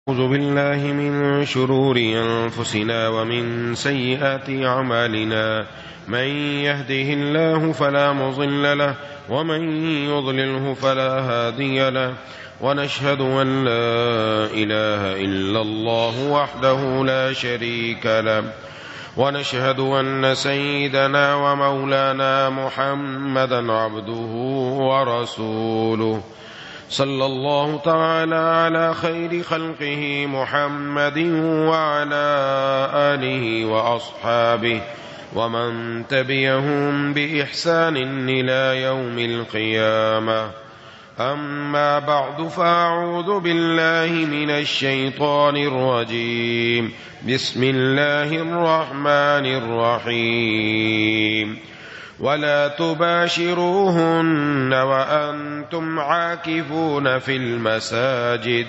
أعوذ بالله من شرور أنفسنا ومن سيئات أعمالنا من يهده الله فلا مضل له ومن يضلله فلا هادي له ونشهد أن لا إله إلا الله وحده لا شريك له ونشهد أن سيدنا ومولانا محمدا عبده ورسوله صلى الله تعالى على خير خلقه محمد وعلى آله وأصحابه ومن تبعهم بإحسان إلى يوم القيامة. أما بعد فأعوذ بالله من الشيطان الرجيم. بسم الله الرحمن الرحيم. ولا تباشروهن وأنتم عاكفون في المساجد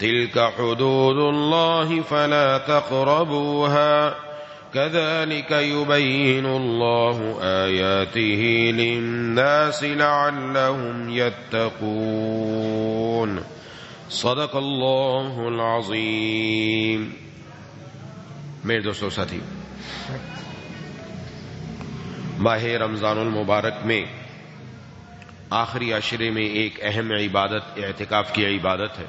تلك حدود الله فلا تقربوها كذلك يبين الله آياته للناس لعلهم يتقون. صدق اللہ العظیم. میرے دوستو ساتھی، ماہ رمضان المبارک میں آخری عشرے میں ایک اہم عبادت اعتکاف کی عبادت ہے.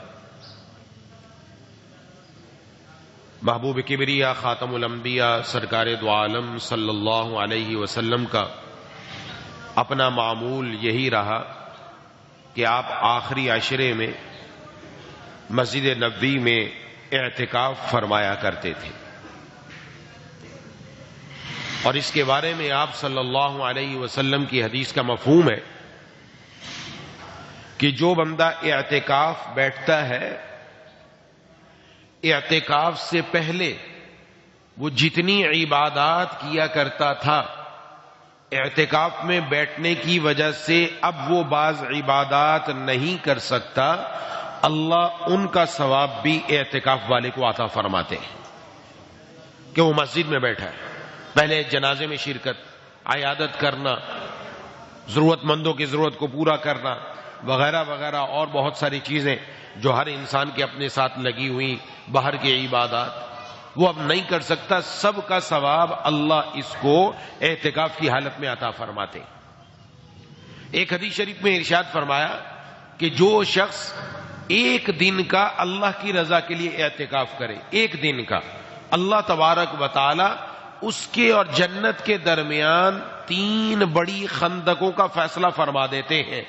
محبوب کبریا خاتم الانبیاء سرکار دو عالم صلی اللہ علیہ وسلم کا اپنا معمول یہی رہا کہ آپ آخری عشرے میں مسجد نبوی میں اعتکاف فرمایا کرتے تھے، اور اس کے بارے میں آپ صلی اللہ علیہ وسلم کی حدیث کا مفہوم ہے کہ جو بندہ اعتکاف بیٹھتا ہے، اعتکاف سے پہلے وہ جتنی عبادات کیا کرتا تھا، اعتکاف میں بیٹھنے کی وجہ سے اب وہ بعض عبادات نہیں کر سکتا، اللہ ان کا ثواب بھی اعتکاف والے کو عطا فرماتے ہیں کہ وہ مسجد میں بیٹھا ہے. پہلے جنازے میں شرکت، عیادت کرنا، ضرورت مندوں کی ضرورت کو پورا کرنا وغیرہ وغیرہ، اور بہت ساری چیزیں جو ہر انسان کے اپنے ساتھ لگی ہوئی باہر کی عبادات وہ اب نہیں کر سکتا. سب کا ثواب اللہ اس کو اعتکاف کی حالت میں عطا فرماتے. ایک حدیث شریف میں ارشاد فرمایا کہ جو شخص ایک دن کا اللہ کی رضا کے لیے اعتکاف کرے، ایک دن کا، اللہ تبارک و تعالی اس کے اور جنت کے درمیان 3 بڑی خندقوں کا فیصلہ فرما دیتے ہیں.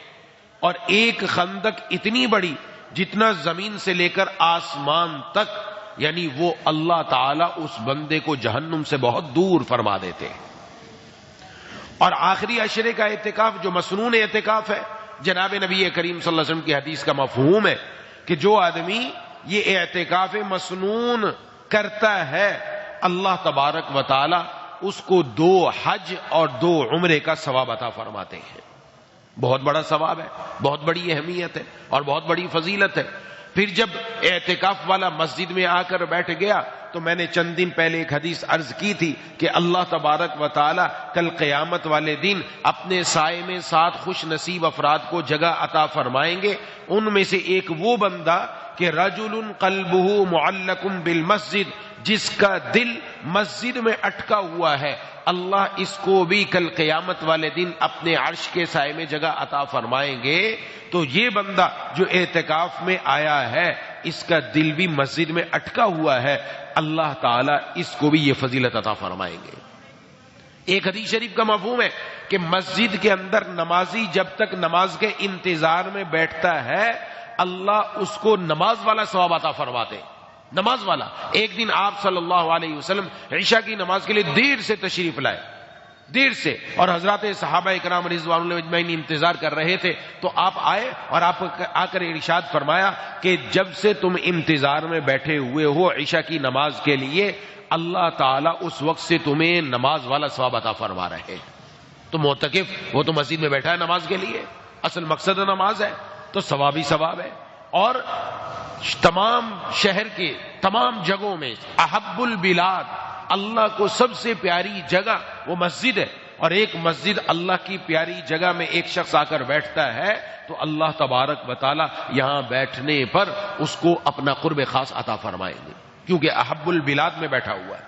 اور ایک خندق اتنی بڑی جتنا زمین سے لے کر آسمان تک، یعنی وہ اللہ تعالی اس بندے کو جہنم سے بہت دور فرما دیتے ہیں. اور آخری عشرے کا اعتکاف جو مسنون اعتکاف ہے، جناب نبی کریم صلی اللہ علیہ وسلم کی حدیث کا مفہوم ہے کہ جو آدمی یہ اعتکاف مسنون کرتا ہے، اللہ تبارک و تعالی اس کو 2 حج اور 2 عمرے کا ثواب عطا فرماتے ہیں. بہت بڑا ثواب ہے، بہت بڑی اہمیت ہے اور بہت بڑی فضیلت ہے. پھر جب اعتکاف والا مسجد میں آ کر بیٹھ گیا تو میں نے چند دن پہلے ایک حدیث عرض کی تھی کہ اللہ تبارک و تعالی کل قیامت والے دن اپنے سائے میں 7 خوش نصیب افراد کو جگہ عطا فرمائیں گے. ان میں سے ایک وہ بندہ کہ رجل قلبہ معلق بالمسجد، جس کا دل مسجد میں اٹکا ہوا ہے، اللہ اس کو بھی کل قیامت والے دن اپنے عرش کے سائے میں جگہ عطا فرمائیں گے. تو یہ بندہ جو اعتکاف میں آیا ہے، اس کا دل بھی مسجد میں اٹکا ہوا ہے، اللہ تعالیٰ اس کو بھی یہ فضیلت عطا فرمائیں گے. ایک حدیث شریف کا مفہوم ہے کہ مسجد کے اندر نمازی جب تک نماز کے انتظار میں بیٹھتا ہے، اللہ اس کو نماز والا ثواب عطا فرماتے ہیں. نماز والا. ایک دن آپ صلی اللہ علیہ وسلم عشاء کی نماز کے لیے دیر سے تشریف لائے، دیر سے، اور حضرات صحابہ اکرام رضوان اللہ اجمعین انتظار کر رہے تھے. تو آپ آئے اور آپ آ کر ارشاد فرمایا کہ جب سے تم انتظار میں بیٹھے ہوئے ہو عشاء کی نماز کے لیے، اللہ تعالیٰ اس وقت سے تمہیں نماز والا ثواب عطا فرما رہے ہیں. تو معتکف وہ تو مسجد میں بیٹھا ہے نماز کے لیے، اصل مقصد نماز ہے، تو ثواب ہی ثواب ہے. اور تمام شہر کے تمام جگہوں میں احب البلاد، اللہ کو سب سے پیاری جگہ وہ مسجد ہے. اور ایک مسجد اللہ کی پیاری جگہ میں ایک شخص آ کر بیٹھتا ہے تو اللہ تبارک و تعالی یہاں بیٹھنے پر اس کو اپنا قرب خاص عطا فرمائیں گے، کیونکہ احب البلاد میں بیٹھا ہوا ہے۔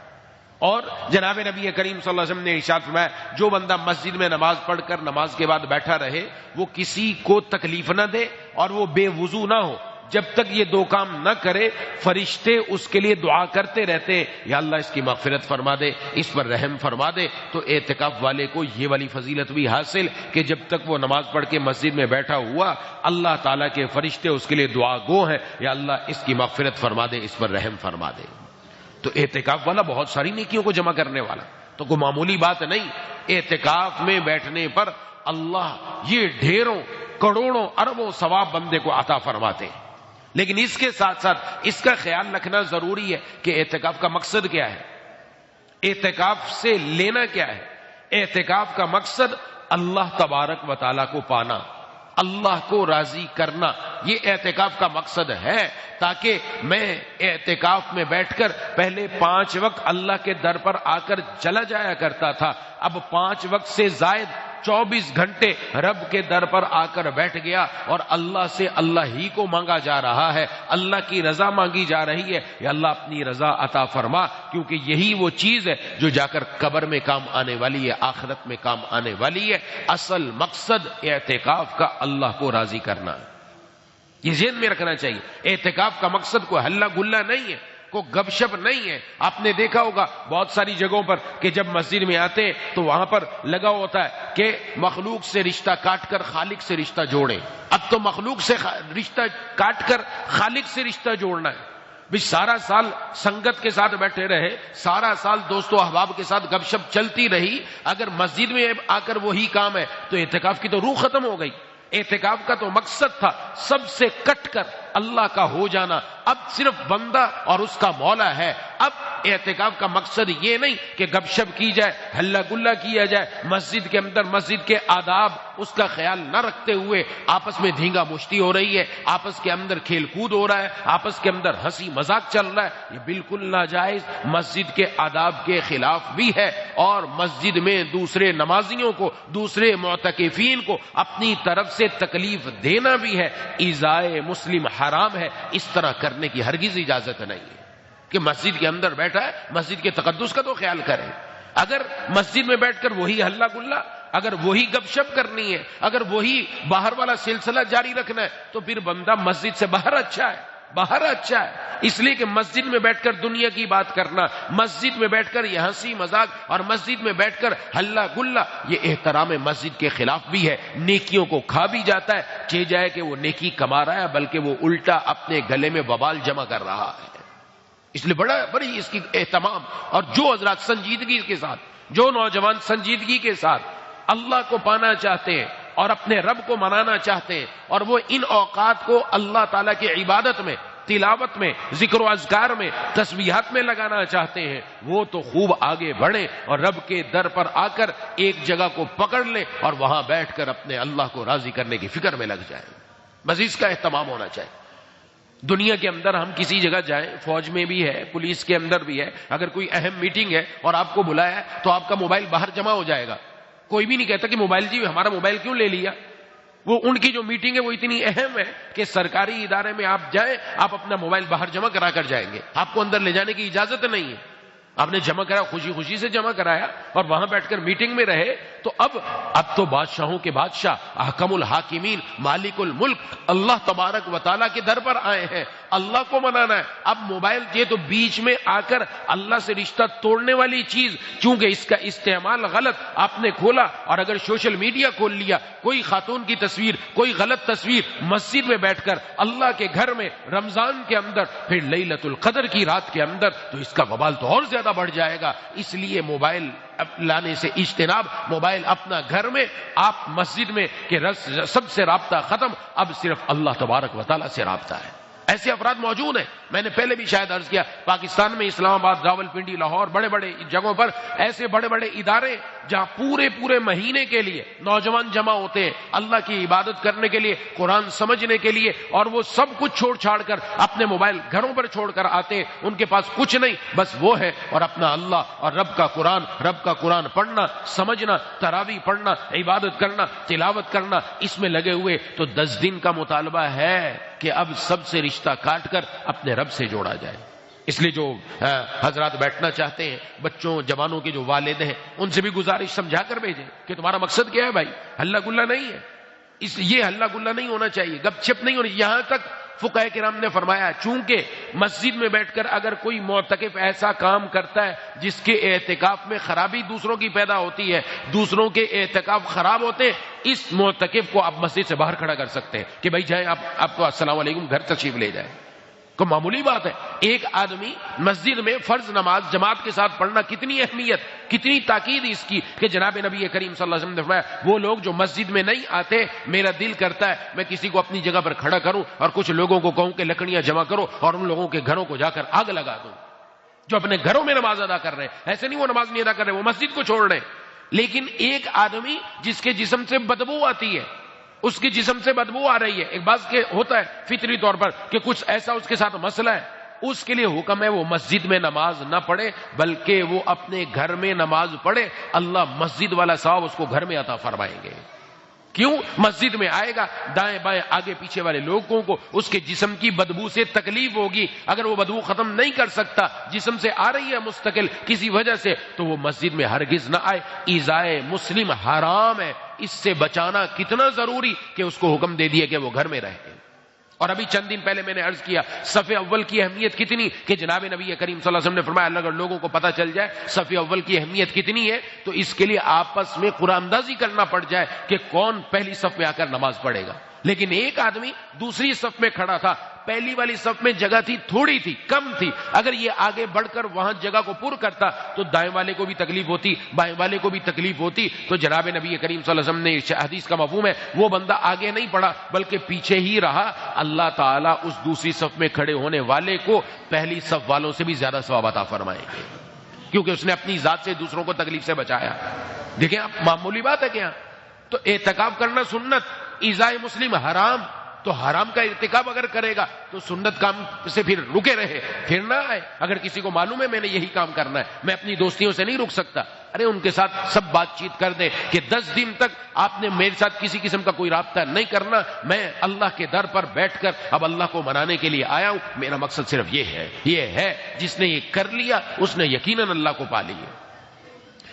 اور جناب نبی کریم صلی اللہ علیہ وسلم نے ارشاد فرمایا جو بندہ مسجد میں نماز پڑھ کر نماز کے بعد بیٹھا رہے وہ کسی کو تکلیف نہ دے اور وہ بے وضو نہ ہو، جب تک یہ دو کام نہ کرے فرشتے اس کے لیے دعا کرتے رہتے ہیں یا اللہ اس کی مغفرت فرما دے، اس پر رحم فرما دے۔ تو اعتکاف والے کو یہ والی فضیلت بھی حاصل کہ جب تک وہ نماز پڑھ کے مسجد میں بیٹھا ہوا اللہ تعالیٰ کے فرشتے اس کے لیے دعا گو ہیں یا اللہ اس کی مغفرت فرما دے، اس پر رحم فرما دے۔ تو اعتکاف والا بہت ساری نیکیوں کو جمع کرنے والا، تو کوئی معمولی بات نہیں۔ اعتکاف میں بیٹھنے پر اللہ یہ ڈھیروں کروڑوں اربوں ثواب بندے کو عطا فرماتے ہیں، لیکن اس کے ساتھ ساتھ اس کا خیال رکھنا ضروری ہے کہ اعتکاف کا مقصد کیا ہے، اعتکاف سے لینا کیا ہے۔ اعتکاف کا مقصد اللہ تبارک و تعالیٰ کو پانا، اللہ کو راضی کرنا، یہ اعتکاف کا مقصد ہے، تاکہ میں اعتکاف میں بیٹھ کر پہلے 5 وقت اللہ کے در پر آ کر چلا جایا کرتا تھا، اب 5 وقت سے زائد 24 گھنٹے رب کے در پر آ کر بیٹھ گیا اور اللہ سے اللہ ہی کو مانگا جا رہا ہے، اللہ کی رضا مانگی جا رہی ہے، یا اللہ اپنی رضا عطا فرما، کیونکہ یہی وہ چیز ہے جو جا کر قبر میں کام آنے والی ہے، آخرت میں کام آنے والی ہے۔ اصل مقصد اعتکاف کا اللہ کو راضی کرنا ہے، یہ ذہن میں رکھنا چاہیے۔ اعتکاف کا مقصد کوئی ہلہ گلہ نہیں ہے، کو گپ شپ نہیں ہے۔ آپ نے دیکھا ہوگا بہت ساری جگہوں پر کہ جب مسجد میں آتے ہیں تو وہاں پر لگا ہوتا ہے کہ مخلوق سے رشتہ کاٹ کر خالق سے رشتہ جوڑیں۔ اب تو مخلوق سے رشتہ کاٹ کر خالق سے رشتہ جوڑنا ہے۔ بھی سارا سال سنگت کے ساتھ بیٹھے رہے، سارا سال دوست و احباب کے ساتھ گپ شپ چلتی رہی، اگر مسجد میں آ کر وہی کام ہے تو اعتکاف کی تو روح ختم ہو گئی۔ اعتکاف کا تو مقصد تھا سب سے کٹ کر اللہ کا ہو جانا، اب صرف بندہ اور اس کا مولا ہے۔ اب اعتکاف کا مقصد یہ نہیں کہ گپ شپ کی جائے، ہلہ گلہ کیا جائے، مسجد کے اندر مسجد کے آداب اس کا خیال نہ رکھتے ہوئے آپس میں دھینگا مشتی ہو رہی ہے، آپس کے اندر کھیل کود ہو رہا ہے، آپس کے اندر ہنسی مذاق چل رہا ہے، یہ بالکل ناجائز، مسجد کے آداب کے خلاف بھی ہے، اور مسجد میں دوسرے نمازیوں کو، دوسرے معتکفین کو اپنی طرف سے تکلیف دینا بھی ہے، ایذائے مسلم حرام ہے، اس طرح کرنے کی ہرگز اجازت نہیں ہے۔ کہ مسجد کے اندر بیٹھا ہے مسجد کے تقدس کا تو خیال کرے، اگر مسجد میں بیٹھ کر وہی ہلہ گلہ، اگر وہی گپ شپ کرنی ہے، اگر وہی باہر والا سلسلہ جاری رکھنا ہے تو پھر بندہ مسجد سے باہر اچھا ہے، باہر اچھا ہے۔ اس لیے کہ مسجد میں بیٹھ کر دنیا کی بات کرنا، مسجد میں بیٹھ کر یہ ہنسی مذاق اور مسجد میں بیٹھ کر ہلہ گلہ، یہ احترام مسجد کے خلاف بھی ہے، نیکیوں کو کھا بھی جاتا ہے، چہ جائے کہ وہ نیکی کما رہا ہے بلکہ وہ الٹا اپنے گلے میں وبال جمع کر رہا ہے۔ اس لیے بڑی اس کی اہتمام، اور جو حضرات سنجیدگی کے ساتھ، جو نوجوان سنجیدگی کے ساتھ اللہ کو پانا چاہتے ہیں اور اپنے رب کو منانا چاہتے ہیں، اور وہ ان اوقات کو اللہ تعالیٰ کی عبادت میں، تلاوت میں، ذکر و اذکار میں، تسبیحات میں لگانا چاہتے ہیں، وہ تو خوب آگے بڑھیں اور رب کے در پر آ کر ایک جگہ کو پکڑ لیں اور وہاں بیٹھ کر اپنے اللہ کو راضی کرنے کی فکر میں لگ جائیں۔ بس اس کا اہتمام ہونا چاہیے۔ دنیا کے اندر ہم کسی جگہ جائیں، فوج میں بھی ہے، پولیس کے اندر بھی ہے، اگر کوئی اہم میٹنگ ہے اور آپ کو بلایا ہے تو آپ کا موبائل باہر جمع ہو جائے گا، کوئی بھی نہیں کہتا کہ موبائل جی ہمارا موبائل کیوں لے لیا۔ وہ ان کی جو میٹنگ ہے وہ اتنی اہم ہے کہ سرکاری ادارے میں آپ جائیں، آپ اپنا موبائل باہر جمع کرا کر جائیں گے، آپ کو اندر لے جانے کی اجازت نہیں ہے۔ آپ نے جمع کرایا، خوشی خوشی سے جمع کرایا اور وہاں بیٹھ کر میٹنگ میں رہے، تو اب تو بادشاہوں کے بادشاہ، احکم الحاکمین، مالک الملک اللہ تبارک و تعالیٰ کے در پر آئے ہیں، اللہ کو منانا ہے۔ اب موبائل یہ تو بیچ میں آ کر اللہ سے رشتہ توڑنے والی چیز، چونکہ اس کا استعمال غلط آپ نے کھولا، اور اگر سوشل میڈیا کھول لیا، کوئی خاتون کی تصویر، کوئی غلط تصویر مسجد میں بیٹھ کر اللہ کے گھر میں رمضان کے اندر، پھر لیلۃ القدر کی رات کے اندر، تو اس کا وبال تو اور زیادہ بڑھ جائے گا۔ اس لیے موبائل لانے سے اجتناب، موبائل اپنا گھر میں، آپ مسجد میں کہ سب سے رابطہ ختم، اب صرف اللہ تبارک و تعالیٰ سے رابطہ ہے۔ ایسے افراد موجود ہیں. میں نے پہلے بھی شاید عرض کیا, پاکستان میں اسلام آباد, راولپنڈی, لاہور, بڑے بڑے جگہوں پر ایسے بڑے بڑے ادارے جہاں پورے مہینے کے لیے نوجوان جمع ہوتے ہیں اللہ کی عبادت کرنے کے لیے, قرآن سمجھنے کے لیے, اور وہ سب کچھ چھوڑ چھاڑ کر اپنے موبائل گھروں پر چھوڑ کر آتے ہیں. ان کے پاس کچھ نہیں, بس وہ ہے اور اپنا اللہ اور رب کا قرآن پڑھنا, سمجھنا, تراویح پڑھنا, عبادت کرنا, تلاوت کرنا, اس میں لگے ہوئے. تو 10 دن کا مطالبہ ہے کہ اب سب سے رشتہ کاٹ کر اپنے رب سے جوڑا جائے. اس لیے جو حضرات بیٹھنا چاہتے ہیں, بچوں جوانوں کے جو والد ہیں, ان سے بھی گزارش سمجھا کر بھیجیں کہ تمہارا مقصد کیا ہے بھائی. ہلہ گلہ نہیں ہے, یہ ہلہ گلہ نہیں ہونا چاہیے, گپ چھپ نہیں ہونی. یہاں تک فقہاء کرام نے فرمایا چونکہ مسجد میں بیٹھ کر اگر کوئی معتکف ایسا کام کرتا ہے جس کے اعتکاف میں خرابی دوسروں کی پیدا ہوتی ہے, دوسروں کے اعتکاف خراب ہوتے ہیں, اس معتکف کو آپ مسجد سے باہر کھڑا کر سکتے ہیں کہ بھائی جائیں آپ کو السلام علیکم گھر تشریف لے جائیں. کو معمولی بات ہے. ایک آدمی مسجد میں فرض نماز جماعت کے ساتھ پڑھنا, کتنی اہمیت, کتنی تاکید اس کی کہ جناب نبی کریم صلی اللہ علیہ وسلم نے فرمایا وہ لوگ جو مسجد میں نہیں آتے, میرا دل کرتا ہے میں کسی کو اپنی جگہ پر کھڑا کروں اور کچھ لوگوں کو کہوں کہ لکڑیاں جمع کرو اور ان لوگوں کے گھروں کو جا کر آگ لگا دوں جو اپنے گھروں میں نماز ادا کر رہے ہیں. ایسے نہیں وہ نماز نہیں ادا کر رہے, وہ مسجد کو چھوڑ رہے ہیں. لیکن ایک آدمی جس کے جسم سے بدبو آتی ہے, اس کے جسم سے بدبو آ رہی ہے, ایک بعض کے ہوتا ہے فطری طور پر کہ کچھ ایسا اس کے ساتھ مسئلہ ہے, اس کے لیے حکم ہے وہ مسجد میں نماز نہ پڑھے بلکہ وہ اپنے گھر میں نماز پڑھے. اللہ مسجد والا ثواب اس کو گھر میں عطا فرمائیں گے. کیوں؟ مسجد میں آئے گا, دائیں بائیں آگے پیچھے والے لوگوں کو اس کے جسم کی بدبو سے تکلیف ہوگی. اگر وہ بدبو ختم نہیں کر سکتا, جسم سے آ رہی ہے مستقل کسی وجہ سے, تو وہ مسجد میں ہرگز نہ آئے. ایذائے مسلم حرام ہے, اس سے بچانا کتنا ضروری کہ اس کو حکم دے دیا کہ وہ گھر میں رہے. اور ابھی چند دن پہلے میں نے عرض کیا صف اول کی اہمیت کتنی, کہ جناب نبی کریم صلی اللہ علیہ وسلم نے فرمایا اگر لوگوں کو پتہ چل جائے صف اول کی اہمیت کتنی ہے تو اس کے لیے آپس میں قرآن اندازی کرنا پڑ جائے کہ کون پہلی صف میں آ کر نماز پڑھے گا. لیکن ایک آدمی دوسری صف میں کھڑا تھا, پہلی والی صف میں جگہ تھی, تھوڑی تھی, کم تھی. اگر یہ آگے بڑھ کر وہاں جگہ کو پر کرتا تو دائیں والے کو بھی تکلیف ہوتی, بائیں والے کو بھی تکلیف ہوتی. تو جناب نبی کریم صلی اللہ علیہ وسلم نے حدیث کا مفہوم ہے وہ بندہ آگے نہیں پڑا بلکہ پیچھے ہی رہا. اللہ تعالیٰ اس دوسری صف میں کھڑے ہونے والے کو پہلی صف والوں سے بھی زیادہ ثواب عطا فرمائیں گے, کیونکہ اس نے اپنی ذات سے دوسروں کو تکلیف سے بچایا. دیکھیں آپ, معمولی بات ہے کیا. تو اعتکاف کرنا سنت, ایذائے مسلم حرام. تو حرام کا ارتکاب اگر کرے گا تو سنت کام سے پھر رکے رہے, پھر نہ آئے. اگر کسی کو معلوم ہے میں نے یہی کام کرنا ہے, میں اپنی دوستیوں سے نہیں رک سکتا, ارے ان کے ساتھ سب بات چیت کر دیں کہ 10 دن تک آپ نے میرے ساتھ کسی قسم کا کوئی رابطہ نہیں کرنا, میں اللہ کے در پر بیٹھ کر اب اللہ کو منانے کے لیے آیا ہوں, میرا مقصد صرف یہ ہے. جس نے یہ کر لیا اس نے یقیناً اللہ کو پا لیا.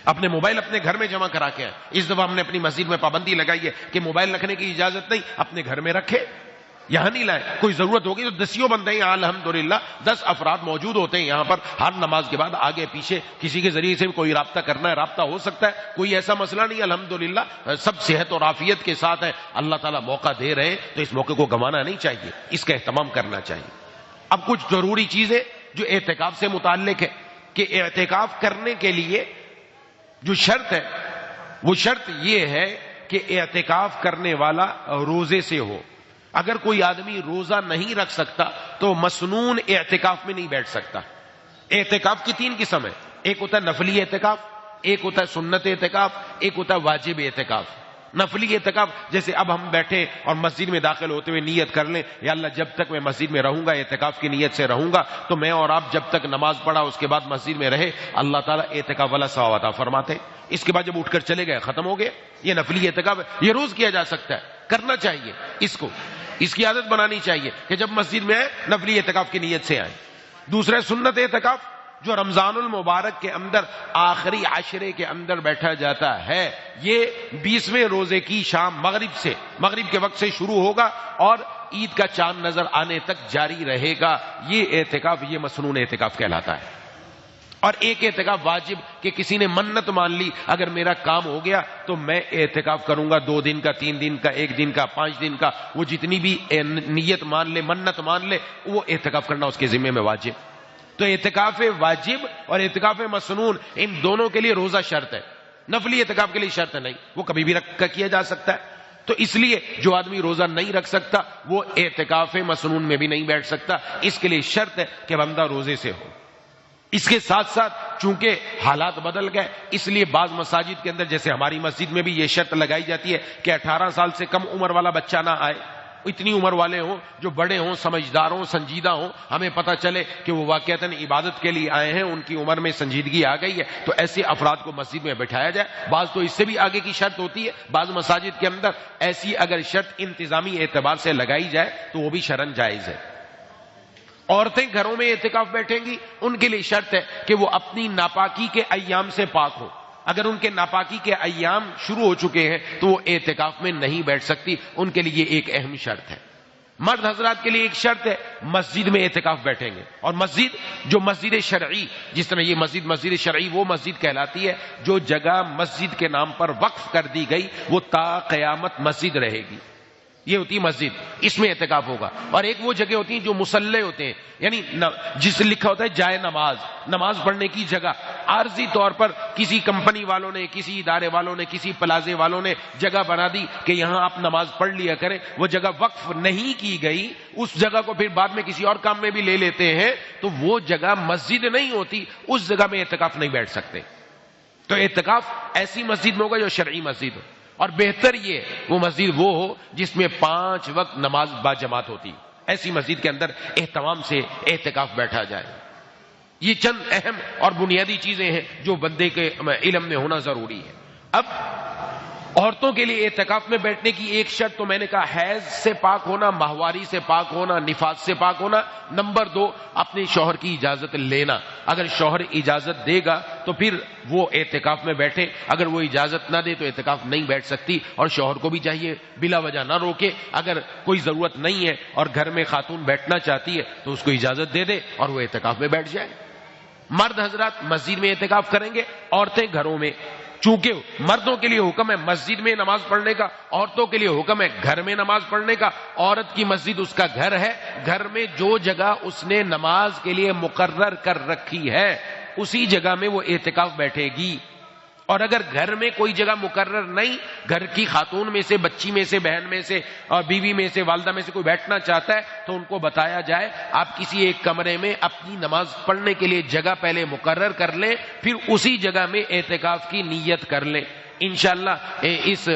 اپنے موبائل اپنے گھر میں جمع کرا کے, اس دفعہ ہم نے اپنی مسجد میں پابندی لگائی ہے کہ موبائل رکھنے کی اجازت نہیں, اپنے گھر میں رکھے, یہاں نہیں لائیں. کوئی ضرورت ہوگی تو 10 بندے ہیں, الحمدللہ 10 افراد موجود ہوتے ہیں یہاں پر. ہر نماز کے بعد آگے پیچھے کسی کے ذریعے سے کوئی رابطہ کرنا ہے, رابطہ ہو سکتا ہے, کوئی ایسا مسئلہ نہیں. الحمدللہ سب صحت اور عافیت کے ساتھ ہے, اللہ تعالیٰ موقع دے رہے تو اس موقع کو گنوانا نہیں چاہیے, اس کا اہتمام کرنا چاہیے. اب کچھ ضروری چیزیں جو اعتکاف سے متعلق ہے کہ اعتکاف کرنے کے لیے جو شرط ہے وہ شرط یہ ہے کہ اعتکاف کرنے والا روزے سے ہو. اگر کوئی آدمی روزہ نہیں رکھ سکتا تو مسنون اعتکاف میں نہیں بیٹھ سکتا. اعتکاف کی 3 قسم ہے, ایک ہوتا ہے نفلی اعتکاف, ایک ہوتا ہے سنت اعتکاف, ایک ہوتا ہے واجب اعتکاف. نفلی اعتکاف جیسے اب ہم بیٹھے اور مسجد میں داخل ہوتے ہوئے نیت کر لیں یا اللہ جب تک میں مسجد میں رہوں گا اعتکاف کی نیت سے رہوں گا, تو میں اور آپ جب تک نماز پڑھا اس کے بعد مسجد میں رہے اللہ تعالیٰ اعتکاف والا ثواب عطا فرماتے. اس کے بعد جب اٹھ کر چلے گئے ختم ہو گئے. یہ نفلی اعتکاف ہے, یہ روز کیا جا سکتا ہے, کرنا چاہیے, اس کی عادت بنانی چاہیے کہ جب مسجد میں آئے نفلی اعتکاف کی نیت سے آئے. دوسرا سنت اعتکاف جو رمضان المبارک کے اندر آخری عشرے کے اندر بیٹھا جاتا ہے, یہ 20ویں روزے کی شام مغرب کے وقت سے شروع ہوگا اور عید کا چاند نظر آنے تک جاری رہے گا. یہ اعتکاف یہ مسنون اعتکاف کہلاتا ہے. اور ایک اعتکاف واجب کہ کسی نے منت مان لی اگر میرا کام ہو گیا تو میں اعتکاف کروں گا 2 دن کا, 3 دن کا, 1 دن کا, 5 دن کا, وہ جتنی بھی نیت مان لے, منت مان لے, وہ اعتکاف کرنا اس کے ذمہ میں واجب. تو اعتکاف واجب اور اعتکاف مسنون ان دونوں کے لیے روزہ شرط ہے, نفلی اعتکاف کے لیے شرط نہیں, وہ کبھی بھی رکھ کر کیا جا سکتا ہے. تو اس لیے جو آدمی روزہ نہیں رکھ سکتا وہ اعتکاف مسنون میں بھی نہیں بیٹھ سکتا. اس کے لیے شرط ہے کہ بندہ روزے سے ہو. اس کے ساتھ ساتھ چونکہ حالات بدل گئے اس لیے بعض مساجد کے اندر جیسے ہماری مسجد میں بھی یہ شرط لگائی جاتی ہے کہ 18 سال سے کم عمر والا بچہ نہ آئے. اتنی عمر والے ہوں جو بڑے ہوں، سمجھدار ہوں، سنجیدہ ہوں، ہمیں پتہ چلے کہ وہ واقعتاً عبادت کے لیے آئے ہیں، ان کی عمر میں سنجیدگی آ گئی ہے، تو ایسے افراد کو مسجد میں بٹھایا جائے. بعض تو اس سے بھی آگے کی شرط ہوتی ہے، بعض مساجد کے اندر ایسی اگر شرط انتظامی اعتبار سے لگائی جائے تو وہ بھی شرعاً جائز ہے. عورتیں گھروں میں اعتکاف بیٹھیں گی، ان کے لیے شرط ہے کہ وہ اپنی ناپاکی کے ایام سے پاک ہوں. اگر ان کے ناپاکی کے ایام شروع ہو چکے ہیں تو وہ اعتکاف میں نہیں بیٹھ سکتی. ان کے لیے یہ ایک اہم شرط ہے. مرد حضرات کے لیے ایک شرط ہے، مسجد میں اعتکاف بیٹھیں گے. اور مسجد جو مسجد شرعی، جس طرح یہ مسجد شرعی وہ مسجد کہلاتی ہے جو جگہ مسجد کے نام پر وقف کر دی گئی وہ تا قیامت مسجد رہے گی. یہ ہوتی ہے مسجد، اس میں اعتکاف ہوگا. اور ایک وہ جگہ ہوتی ہیں جو مصلی ہوتے ہیں، یعنی جس سے لکھا ہوتا ہے جائے نماز، نماز پڑھنے کی جگہ. عارضی طور پر کسی کمپنی والوں نے، کسی ادارے والوں نے، کسی پلازے والوں نے جگہ بنا دی کہ یہاں آپ نماز پڑھ لیا کریں، وہ جگہ وقف نہیں کی گئی، اس جگہ کو پھر بعد میں کسی اور کام میں بھی لے لیتے ہیں، تو وہ جگہ مسجد نہیں ہوتی، اس جگہ میں اعتکاف نہیں بیٹھ سکتے. تو اعتکاف ایسی مسجد میں ہوگا جو شرعی مسجد ہو. اور بہتر یہ وہ مسجد وہ ہو جس میں 5 وقت نماز با جماعت ہوتی. ایسی مسجد کے اندر اہتمام سے اعتکاف بیٹھا جائے. یہ چند اہم اور بنیادی چیزیں ہیں جو بندے کے علم میں ہونا ضروری ہے. اب عورتوں کے لیے اعتکاف میں بیٹھنے کی ایک شرط تو میں نے کہا حیض سے پاک ہونا، ماہواری سے پاک ہونا، نفاس سے پاک ہونا. نمبر 2 اپنے شوہر کی اجازت لینا. اگر شوہر اجازت دے گا تو پھر وہ اعتکاف میں بیٹھے، اگر وہ اجازت نہ دے تو اعتکاف نہیں بیٹھ سکتی. اور شوہر کو بھی چاہیے بلا وجہ نہ روکے. اگر کوئی ضرورت نہیں ہے اور گھر میں خاتون بیٹھنا چاہتی ہے تو اس کو اجازت دے دے اور وہ اعتکاف میں بیٹھ جائے. مرد حضرات مسجد میں اعتکاف کریں گے، عورتیں گھروں میں. چونکہ مردوں کے لیے حکم ہے مسجد میں نماز پڑھنے کا، عورتوں کے لیے حکم ہے گھر میں نماز پڑھنے کا. عورت کی مسجد اس کا گھر ہے، گھر میں جو جگہ اس نے نماز کے لیے مقرر کر رکھی ہے اسی جگہ میں وہ اعتکاف بیٹھے گی. اور اگر گھر میں کوئی جگہ مقرر نہیں، گھر کی خاتون میں سے، بچی میں سے، بہن میں سے اور بیوی میں سے، والدہ میں سے کوئی بیٹھنا چاہتا ہے تو ان کو بتایا جائے آپ کسی ایک کمرے میں اپنی نماز پڑھنے کے لیے جگہ پہلے مقرر کر لیں، پھر اسی جگہ میں اعتکاف کی نیت کر لیں. انشاءاللہ اس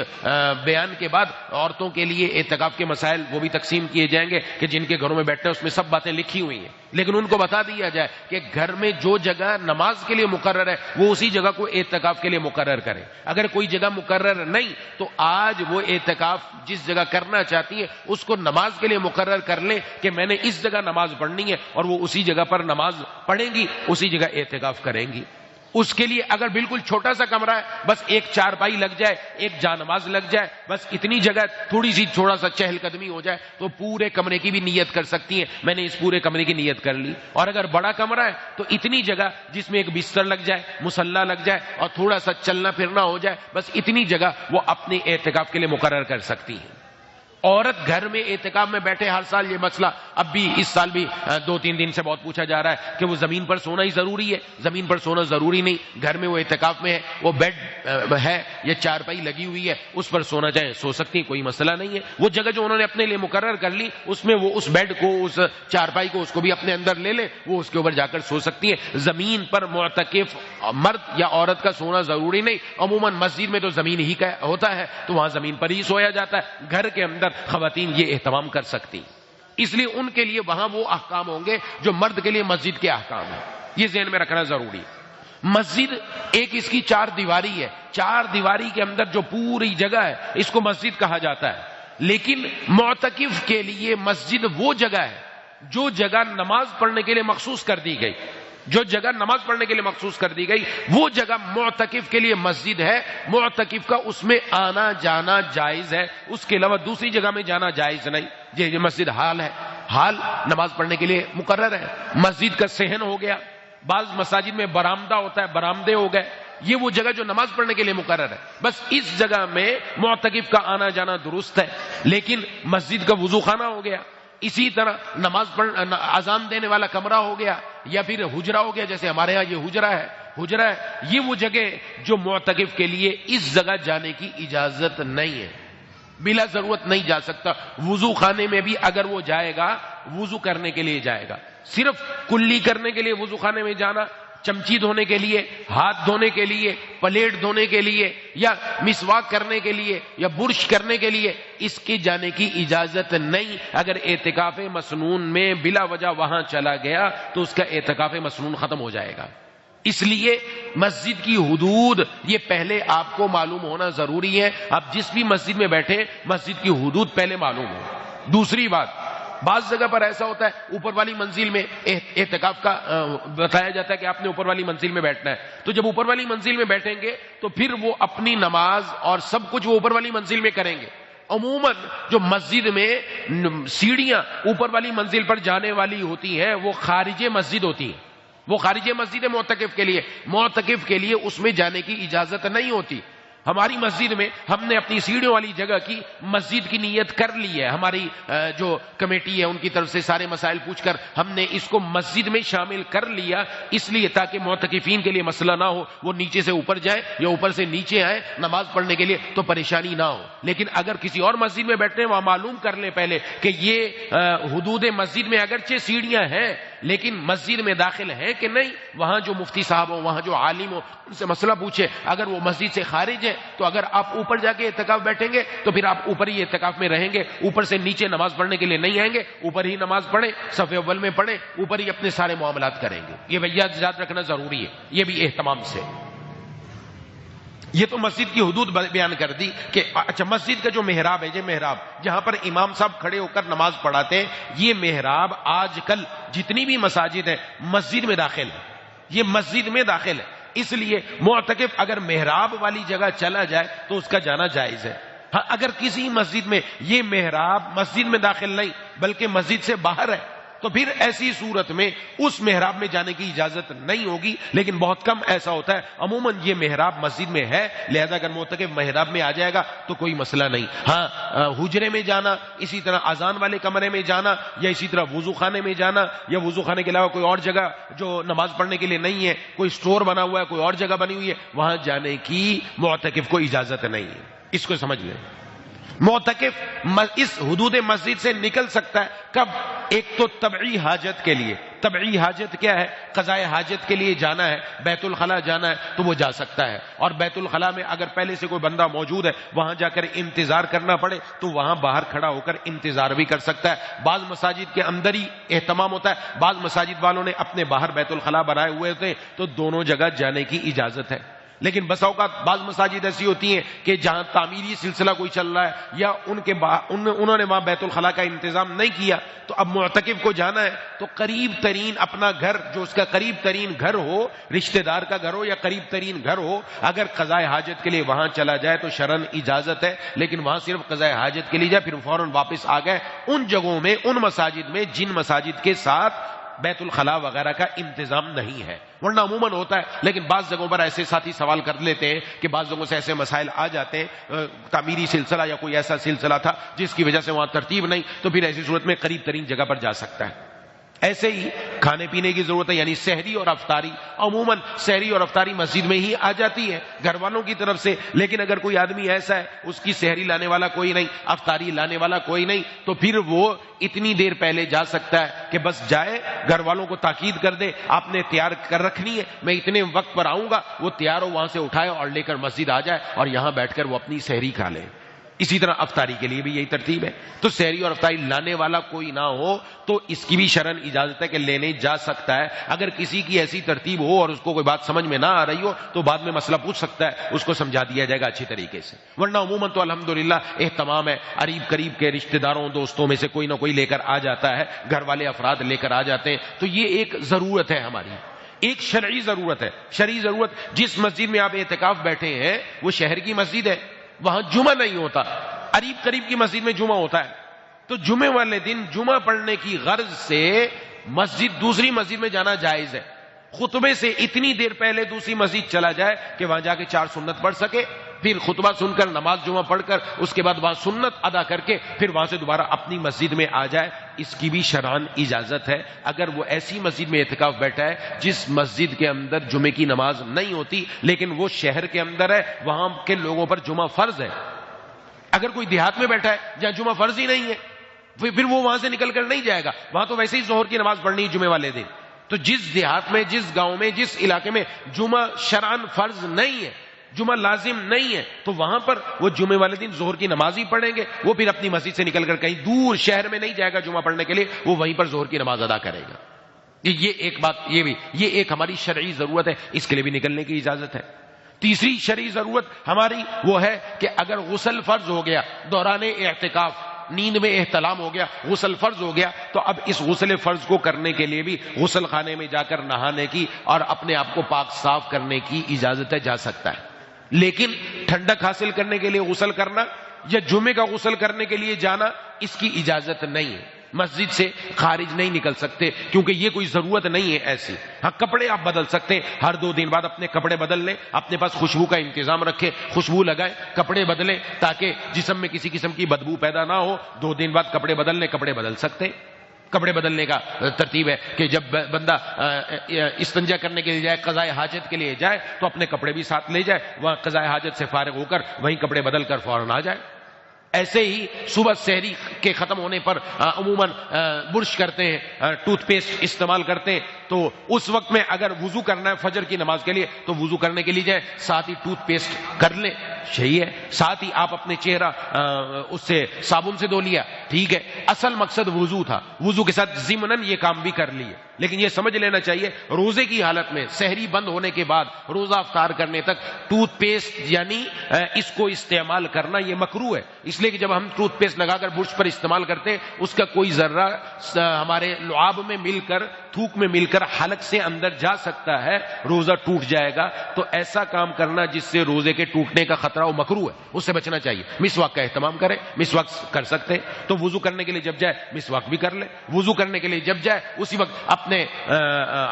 بیان کے بعد عورتوں کے لیے اعتکاف کے مسائل وہ بھی تقسیم کیے جائیں گے کہ جن کے گھروں میں بیٹھتے ہیں اس میں سب باتیں لکھی ہوئی ہیں، لیکن ان کو بتا دیا جائے کہ گھر میں جو جگہ نماز کے لیے مقرر ہے وہ اسی جگہ کو اعتکاف کے لیے مقرر کریں. اگر کوئی جگہ مقرر نہیں تو آج وہ اعتکاف جس جگہ کرنا چاہتی ہے اس کو نماز کے لیے مقرر کر لیں کہ میں نے اس جگہ نماز پڑھنی ہے، اور وہ اسی جگہ پر نماز پڑھیں گی، اسی جگہ اعتکاف کریں گی. اس کے لیے اگر بالکل چھوٹا سا کمرہ ہے، بس ایک چارپائی لگ جائے، ایک جا نماز لگ جائے، بس اتنی جگہ تھوڑی سی تھوڑا سا چہل قدمی ہو جائے تو پورے کمرے کی بھی نیت کر سکتی ہیں، میں نے اس پورے کمرے کی نیت کر لی. اور اگر بڑا کمرہ ہے تو اتنی جگہ جس میں ایک بستر لگ جائے، مصلی لگ جائے اور تھوڑا سا چلنا پھرنا ہو جائے، بس اتنی جگہ وہ اپنے اعتکاف کے لیے مقرر کر سکتی ہیں. عورت گھر میں اعتکاف میں بیٹھے، ہر سال یہ مسئلہ اب بھی اس سال بھی 2-3 دن سے بہت پوچھا جا رہا ہے کہ وہ زمین پر سونا ہی ضروری ہے. زمین پر سونا ضروری نہیں، گھر میں وہ اعتکاف میں ہے، وہ بیڈ ہے یا چارپائی لگی ہوئی ہے، اس پر سونا چاہے سو سکتی ہیں، کوئی مسئلہ نہیں ہے. وہ جگہ جو انہوں نے اپنے لیے مقرر کر لی اس میں وہ اس بیڈ کو، اس چارپائی کو، اس کو بھی اپنے اندر لے لیں، وہ اس کے اوپر جا کر سو سکتی ہیں. زمین پر معتکف مرد یا عورت کا سونا ضروری نہیں. عموماً مسجد میں تو زمین ہی کا ہوتا ہے تو وہاں زمین پر ہی سویا جاتا ہے. گھر کے اندر خواتین یہ اہتمام کر سکتی، اس لیے ان کے لیے وہاں وہ احکام ہوں گے جو مرد کے لیے مسجد کے احکام ہیں. یہ ذہن میں رکھنا ضروری ہے. مسجد ایک اس کی 4 دیواری ہے، 4 دیواری کے اندر جو پوری جگہ ہے اس کو مسجد کہا جاتا ہے. لیکن معتکف کے لیے مسجد وہ جگہ ہے جو جگہ نماز پڑھنے کے لیے مخصوص کر دی گئی، جو جگہ نماز پڑھنے کے لیے مخصوص کر دی گئی وہ جگہ معتکف کے لیے مسجد ہے. معتکف کا اس میں آنا جانا جائز ہے، اس کے علاوہ دوسری جگہ میں جانا جائز نہیں. یہ مسجد حال ہے، حال نماز پڑھنے کے لیے مقرر ہے. مسجد کا صحن ہو گیا، بعض مساجد میں برآمدہ ہوتا ہے، برآمدے ہو گئے، یہ وہ جگہ جو نماز پڑھنے کے لیے مقرر ہے. بس اس جگہ میں معتکف کا آنا جانا درست ہے. لیکن مسجد کا وضو خانہ ہو گیا، اسی طرح نماز اذان دینے والا کمرہ ہو گیا، یا پھر حجرہ ہو گیا، جیسے ہمارے ہاں یہ حجرہ ہے. یہ وہ جگہ جو معتکف کے لیے اس جگہ جانے کی اجازت نہیں ہے. بلا ضرورت نہیں جا سکتا. وضو خانے میں بھی اگر وہ جائے گا وضو کرنے کے لیے جائے گا. صرف کلی کرنے کے لیے وضو خانے میں جانا، چمچی دھونے کے لیے، ہاتھ دھونے کے لیے، پلیٹ دھونے کے لیے، یا مسواک کرنے کے لیے، یا برش کرنے کے لیے، اس کے جانے کی اجازت نہیں. اگر اعتکاف مسنون میں بلا وجہ وہاں چلا گیا تو اس کا اعتکاف مسنون ختم ہو جائے گا. اس لیے مسجد کی حدود یہ پہلے آپ کو معلوم ہونا ضروری ہے. آپ جس بھی مسجد میں بیٹھے مسجد کی حدود پہلے معلوم ہو. دوسری بات، بعض جگہ پر ایسا ہوتا ہے اوپر والی منزل میں اعتکاف کا بتایا جاتا ہے کہ آپ نے اوپر والی منزل میں بیٹھنا ہے. تو جب اوپر والی منزل میں بیٹھیں گے تو پھر وہ اپنی نماز اور سب کچھ وہ اوپر والی منزل میں کریں گے. عموماً جو مسجد میں سیڑھیاں اوپر والی منزل پر جانے والی ہوتی ہیں وہ خارج مسجد ہوتی ہیں. وہ خارج مسجد ہے معتکف کے لیے. معتکف کے لیے اس میں جانے کی اجازت نہیں ہوتی. ہماری مسجد میں ہم نے اپنی سیڑھیوں والی جگہ کی مسجد کی نیت کر لی ہے. ہماری جو کمیٹی ہے ان کی طرف سے سارے مسائل پوچھ کر ہم نے اس کو مسجد میں شامل کر لیا، اس لیے تاکہ معتکفین کے لیے مسئلہ نہ ہو، وہ نیچے سے اوپر جائیں یا اوپر سے نیچے آئیں نماز پڑھنے کے لیے تو پریشانی نہ ہو. لیکن اگر کسی اور مسجد میں بیٹھے ہیں وہاں معلوم کر لیں پہلے کہ یہ حدود مسجد میں اگرچہ سیڑھیاں ہیں لیکن مسجد میں داخل ہے کہ نہیں. وہاں جو مفتی صاحب ہو، وہاں جو عالم ہو، ان سے مسئلہ پوچھے. اگر وہ مسجد سے خارج ہے تو اگر آپ اوپر جا کے اعتکاف بیٹھیں گے تو پھر آپ اوپر ہی اعتکاف میں رہیں گے. اوپر سے نیچے نماز پڑھنے کے لیے نہیں آئیں گے. اوپر ہی نماز پڑھیں، صف اول میں پڑھیں، اوپر ہی اپنے سارے معاملات کریں گے. یہ بھیا یاد رکھنا ضروری ہے، یہ بھی اہتمام سے. یہ تو مسجد کی حدود بیان کر دی کہ اچھا مسجد کا جو محراب ہے، یہ محراب جہاں پر امام صاحب کھڑے ہو کر نماز پڑھاتے ہیں، یہ محراب آج کل جتنی بھی مساجد ہیں مسجد میں داخل ہے. یہ مسجد میں داخل ہے. اس لیے معتکف اگر محراب والی جگہ چلا جائے تو اس کا جانا جائز ہے. ہاں اگر کسی مسجد میں یہ محراب مسجد میں داخل نہیں بلکہ مسجد سے باہر ہے تو پھر ایسی صورت میں اس محراب میں جانے کی اجازت نہیں ہوگی. لیکن بہت کم ایسا ہوتا ہے. عموماً یہ محراب مسجد میں ہے، لہذا اگر معتکف محراب میں آ جائے گا تو کوئی مسئلہ نہیں. ہاں حجرے میں جانا، اسی طرح اذان والے کمرے میں جانا، یا اسی طرح وضو خانے میں جانا، یا وضو خانے کے علاوہ کوئی اور جگہ جو نماز پڑھنے کے لیے نہیں ہے، کوئی سٹور بنا ہوا ہے، کوئی اور جگہ بنی ہوئی ہے، وہاں جانے کی معتکف کو اجازت نہیں ہے. اس کو سمجھ لیں. معتکف اس حدود مسجد سے نکل سکتا ہے کب؟ ایک تو طبعی حاجت کے لیے. طبعی حاجت کیا ہے؟ قضاء حاجت کے لیے جانا ہے، بیت الخلاء جانا ہے تو وہ جا سکتا ہے. اور بیت الخلاء میں اگر پہلے سے کوئی بندہ موجود ہے وہاں جا کر انتظار کرنا پڑے تو وہاں باہر کھڑا ہو کر انتظار بھی کر سکتا ہے. بعض مساجد کے اندر ہی اہتمام ہوتا ہے، بعض مساجد والوں نے اپنے باہر بیت الخلاء بنائے ہوئے ہوتے تو دونوں جگہ جانے کی اجازت ہے. لیکن بسا اوقات بعض مساجد ایسی ہوتی ہیں کہ جہاں تعمیری سلسلہ کوئی چل رہا ہے یا انہوں نے وہاں بیت الخلاء کا انتظام نہیں کیا تو اب معتکف کو جانا ہے تو قریب ترین اپنا گھر جو اس کا قریب ترین گھر ہو، رشتہ دار کا گھر ہو یا قریب ترین گھر ہو، اگر قضاء حاجت کے لیے وہاں چلا جائے تو شرعاً اجازت ہے. لیکن وہاں صرف قضاء حاجت کے لیے جائے پھر فوراً واپس آ گئے. ان جگہوں میں، ان مساجد میں جن مساجد کے ساتھ بیت الخلاء وغیرہ کا انتظام نہیں ہے، ورنہ عموماً ہوتا ہے. لیکن بعض جگہوں پر ایسے ساتھی سوال کر لیتے ہیں کہ بعض جگہوں سے ایسے مسائل آ جاتے ہیں، تعمیری سلسلہ یا کوئی ایسا سلسلہ تھا جس کی وجہ سے وہاں ترتیب نہیں، تو پھر ایسی صورت میں قریب ترین جگہ پر جا سکتا ہے. ایسے ہی کھانے پینے کی ضرورت ہے، یعنی سحری اور افطاری. عموماً سحری اور افطاری مسجد میں ہی آ جاتی ہے گھر والوں کی طرف سے. لیکن اگر کوئی آدمی ایسا ہے اس کی سحری لانے والا کوئی نہیں، افطاری لانے والا کوئی نہیں، تو پھر وہ اتنی دیر پہلے جا سکتا ہے کہ بس جائے، گھر والوں کو تاکید کر دے آپ نے تیار کر رکھنی ہے، میں اتنے وقت پر آؤں گا، وہ تیار ہو وہاں سے اٹھائے اور لے کر مسجد آ جائے اور یہاں بیٹھ کر وہ اپنی سحری کھا لے. اسی طرح افطاری کے لیے بھی یہی ترتیب ہے. تو سحری اور افطاری لانے والا کوئی نہ ہو تو اس کی بھی شرعاً اجازت ہے کہ لینے جا سکتا ہے. اگر کسی کی ایسی ترتیب ہو اور اس کو کوئی بات سمجھ میں نہ آ رہی ہو تو بعد میں مسئلہ پوچھ سکتا ہے، اس کو سمجھا دیا جائے گا اچھی طریقے سے. ورنہ عموماً تو الحمدللہ اہتمام ہے، قریب قریب کے رشتہ داروں دوستوں میں سے کوئی نہ کوئی لے کر آ جاتا ہے، گھر والے افراد لے کر آ جاتے ہیں. تو یہ ایک ضرورت ہے ہماری، ایک شرعی ضرورت ہے. شرعی ضرورت، جس مسجد میں آپ اعتکاف بیٹھے ہیں وہ شہر کی مسجد ہے، وہاں جمعہ نہیں ہوتا. قریب قریب کی مسجد میں جمعہ ہوتا ہے تو جمعے والے دن جمعہ پڑھنے کی غرض سے مسجد دوسری مسجد میں جانا جائز ہے. خطبے سے اتنی دیر پہلے دوسری مسجد چلا جائے کہ وہاں جا کے 4 سنت پڑھ سکے، پھر خطبہ سن کر نماز جمعہ پڑھ کر اس کے بعد وہاں سنت ادا کر کے پھر وہاں سے دوبارہ اپنی مسجد میں آ جائے. اس کی بھی شرعاً اجازت ہے اگر وہ ایسی مسجد میں اعتکاف بیٹھا ہے جس مسجد کے اندر جمعے کی نماز نہیں ہوتی لیکن وہ شہر کے اندر ہے، وہاں کے لوگوں پر جمعہ فرض ہے. اگر کوئی دیہات میں بیٹھا ہے جہاں جمعہ فرض ہی نہیں ہے، پھر وہ وہاں سے نکل کر نہیں جائے گا، وہاں تو ویسے ہی ظہر کی نماز پڑھنی ہے جمعے والے دن. تو جس دیہات میں، جس گاؤں میں، جس علاقے میں جمعہ شرعاً فرض نہیں ہے، جمعہ لازم نہیں ہے، تو وہاں پر وہ جمعے والے دن ظہر کی نماز ہی پڑھیں گے. وہ پھر اپنی مسجد سے نکل کر کہیں دور شہر میں نہیں جائے گا جمعہ پڑھنے کے لیے، وہ وہیں پر ظہر کی نماز ادا کرے گا. یہ ایک بات، یہ ایک ہماری شرعی ضرورت ہے، اس کے لیے بھی نکلنے کی اجازت ہے. تیسری شرعی ضرورت ہماری وہ ہے کہ اگر غسل فرض ہو گیا دوران اعتکاف، نیند میں احتلام ہو گیا، غسل فرض ہو گیا، تو اب اس غسل فرض کو کرنے کے لیے بھی غسل خانے میں جا کر نہانے کی اور اپنے آپ کو پاک صاف کرنے کی اجازت ہے، جا سکتا ہے. لیکن ٹھنڈک حاصل کرنے کے لیے غسل کرنا یا جمعے کا غسل کرنے کے لیے جانا، اس کی اجازت نہیں ہے. مسجد سے خارج نہیں نکل سکتے کیونکہ یہ کوئی ضرورت نہیں ہے ایسی. ہاں کپڑے آپ بدل سکتے ہیں، ہر 2 دن بعد اپنے کپڑے بدل لیں، اپنے پاس خوشبو کا انتظام رکھیں، خوشبو لگائیں، کپڑے بدلیں تاکہ جسم میں کسی قسم کی بدبو پیدا نہ ہو. 2 دن بعد کپڑے بدل لیں، کپڑے بدل سکتے ہیں. کپڑے بدلنے کا ترتیب ہے کہ جب بندہ استنجا کرنے کے لیے جائے، قضاء حاجت کے لیے جائے، تو اپنے کپڑے بھی ساتھ لے جائے، وہاں قضاء حاجت سے فارغ ہو کر وہیں کپڑے بدل کر فوراً آ جائے. ایسے ہی صبح سحری کے ختم ہونے پر عموماً برش کرتے ہیں، ٹوتھ پیسٹ استعمال کرتے ہیں، تو اس وقت میں اگر وضو کرنا ہے فجر کی نماز کے لیے تو وضو کرنے کے لیے جائیں، ساتھ ہی ٹوتھ پیسٹ کر لیں، صحیح ہے. ساتھ ہی آپ اپنے چہرہ اس سے صابن سے دھو لیا، ٹھیک ہے. اصل مقصد وضو تھا، وضو کے ساتھ ضمناً یہ کام بھی کر لیے. لیکن یہ سمجھ لینا چاہیے روزے کی حالت میں سحری بند ہونے کے بعد روزہ افطار کرنے تک ٹوتھ پیسٹ یعنی اس کو استعمال کرنا یہ مکروہ ہے. اس لیے کہ جب ہم ٹوتھ پیسٹ لگا کر برش پر استعمال کرتے ہیں، اس کا کوئی ذرہ ہمارے لعاب میں مل کر، تھوک میں مل کر حلق سے اندر جا سکتا ہے، روزہ ٹوٹ جائے گا. تو ایسا کام کرنا جس سے روزے کے ٹوٹنے کا خطرہ وہ مکروہ ہے، اس سے بچنا چاہیے. مسواک کا اہتمام کریں، مسواک کر سکتے ہیں تو وضو کرنے کے لیے جب جائے مسواک بھی کر لیں. وضو کرنے کے لیے جب جائے اسی وقت اپنے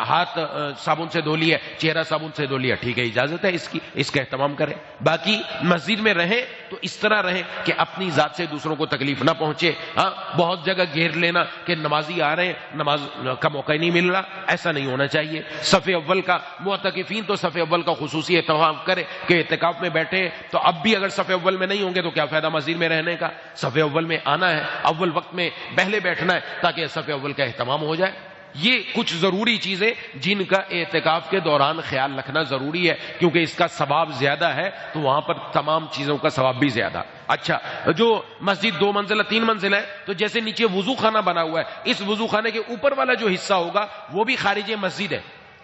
ہاتھ صابن سے دھو لیا، چہرہ صابن سے دھو لیا، ٹھیک ہے، اجازت ہے اس کا اہتمام کریں. باقی مسجد میں رہیں تو اس طرح رہیں کہ اپنی ذات سے دوسروں کو تکلیف نہ پہنچے. ہاں بہت جگہ گھیر لینا کہ نمازی آ رہے ہیں، نماز کا موقع ہی نہیں مل رہا، ایسا نہیں ہونا چاہیے. صف اول کا معتکفین تو صف اول کا خصوصی اہتمام کرے کہ اعتکاف میں بیٹھے تو اب بھی اگر صف اول میں نہیں ہوں گے تو کیا فائدہ مسجد میں رہنے کا. صف اول میں آنا ہے، اول وقت میں پہلے بیٹھنا ہے تاکہ صف اول کا اہتمام ہو جائے. یہ کچھ ضروری چیزیں جن کا اعتکاف کے دوران خیال رکھنا ضروری ہے کیونکہ اس کا ثواب زیادہ ہے تو وہاں پر تمام چیزوں کا ثواب بھی زیادہ. اچھا، جو مسجد 2 منزلہ 3 منزل ہے تو جیسے نیچے وضو خانہ بنا ہوا ہے، اس وضو خانے کے اوپر والا جو حصہ ہوگا وہ بھی خارج مسجد ہے،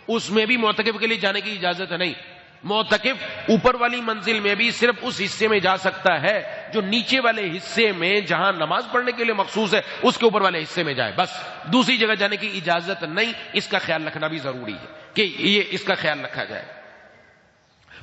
اس میں بھی معتکف کے لیے جانے کی اجازت نہیں. معتکف اوپر والی منزل میں بھی صرف اس حصے میں جا سکتا ہے جو نیچے والے حصے میں جہاں نماز پڑھنے کے لیے مخصوص ہے اس کے اوپر والے حصے میں جائے، بس دوسری جگہ جانے کی اجازت نہیں. اس کا خیال رکھنا بھی ضروری ہے کہ یہ اس کا خیال رکھا جائے.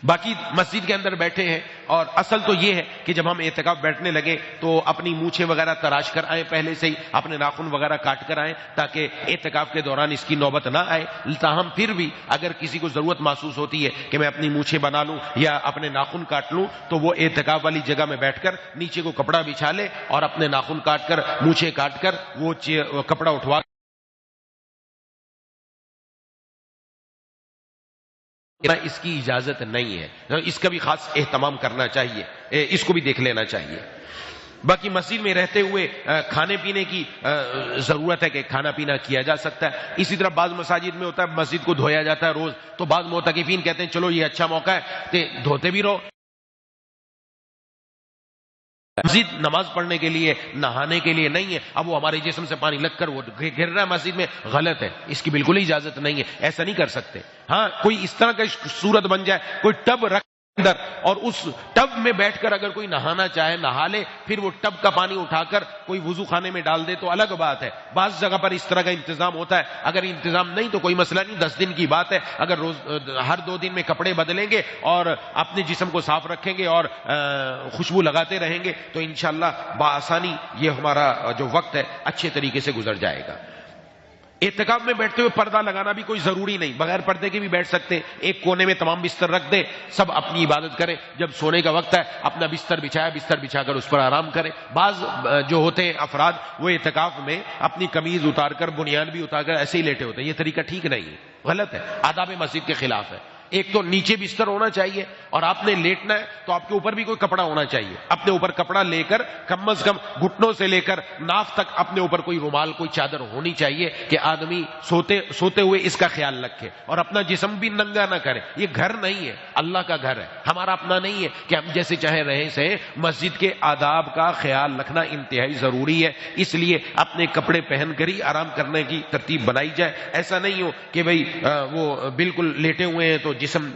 باقی مسجد کے اندر بیٹھے ہیں اور اصل تو یہ ہے کہ جب ہم اعتکاف بیٹھنے لگے تو اپنی مونچھیں وغیرہ تراش کر آئیں، پہلے سے ہی اپنے ناخن وغیرہ کاٹ کر آئیں تاکہ اعتکاف کے دوران اس کی نوبت نہ آئے. تاہم پھر بھی اگر کسی کو ضرورت محسوس ہوتی ہے کہ میں اپنی مونچھیں بنا لوں یا اپنے ناخن کاٹ لوں تو وہ اعتکاف والی جگہ میں بیٹھ کر نیچے کو کپڑا بچھا لے اور اپنے ناخن کاٹ کر، مونچھیں کاٹ کر وہ کپڑا اٹھوا اس کی اجازت نہیں ہے. اس کا بھی خاص اہتمام کرنا چاہیے، اس کو بھی دیکھ لینا چاہیے. باقی مسجد میں رہتے ہوئے کھانے پینے کی ضرورت ہے کہ کھانا پینا کیا جا سکتا ہے. اسی طرح بعض مساجد میں ہوتا ہے مسجد کو دھویا جاتا ہے روز، تو بعض معتکفین کہتے ہیں چلو یہ اچھا موقع ہے کہ دھوتے بھی رہو. مسجد نماز پڑھنے کے لیے، نہانے کے لیے نہیں ہے. اب وہ ہمارے جسم سے پانی لگ کر وہ گر رہا ہے مسجد میں، غلط ہے، اس کی بالکل اجازت نہیں ہے، ایسا نہیں کر سکتے. ہاں کوئی اس طرح کا صورت بن جائے، کوئی ٹب رکھ اندر اور اس ٹب میں بیٹھ کر اگر کوئی نہانا چاہے نہا لے، پھر وہ ٹب کا پانی اٹھا کر کوئی وضو خانے میں ڈال دے تو الگ بات ہے. بعض جگہ پر اس طرح کا انتظام ہوتا ہے، اگر انتظام نہیں تو کوئی مسئلہ نہیں، 10 دن کی بات ہے. اگر ہر 2 دن میں کپڑے بدلیں گے اور اپنے جسم کو صاف رکھیں گے اور خوشبو لگاتے رہیں گے تو انشاءاللہ بآسانی یہ ہمارا جو وقت ہے اچھے طریقے سے گزر جائے گا. اعتکاف میں بیٹھتے ہوئے پردہ لگانا بھی کوئی ضروری نہیں، بغیر پردے کے بھی بیٹھ سکتے. ایک کونے میں تمام بستر رکھ دیں، سب اپنی عبادت کریں. جب سونے کا وقت ہے اپنا بستر بچھا کر اس پر آرام کریں. بعض جو ہوتے ہیں افراد وہ اعتکاف میں اپنی قمیض اتار کر، بنیان بھی اتار کر ایسے ہی لیٹے ہوتے ہیں. یہ طریقہ ٹھیک نہیں ہے، غلط ہے، آداب مسجد کے خلاف ہے. ایک تو نیچے بستر ہونا چاہیے اور آپ نے لیٹنا ہے تو آپ کے اوپر بھی کوئی کپڑا ہونا چاہیے. اپنے اوپر کپڑا لے کر کم از کم گھٹنوں سے لے کر ناف تک اپنے اوپر کوئی رومال کوئی چادر ہونی چاہیے کہ آدمی سوتے ہوئے اس کا خیال رکھے اور اپنا جسم بھی ننگا نہ کرے. یہ گھر نہیں ہے, اللہ کا گھر ہے, ہمارا اپنا نہیں ہے کہ ہم جیسے چاہے رہیں سے. مسجد کے آداب کا خیال رکھنا انتہائی ضروری ہے. اس لیے اپنے کپڑے پہن کر ہی آرام کرنے کی ترتیب بنائی جائے. ایسا نہیں ہو کہ بھئی وہ بالکل لیٹے ہوئے ہیں تو جسم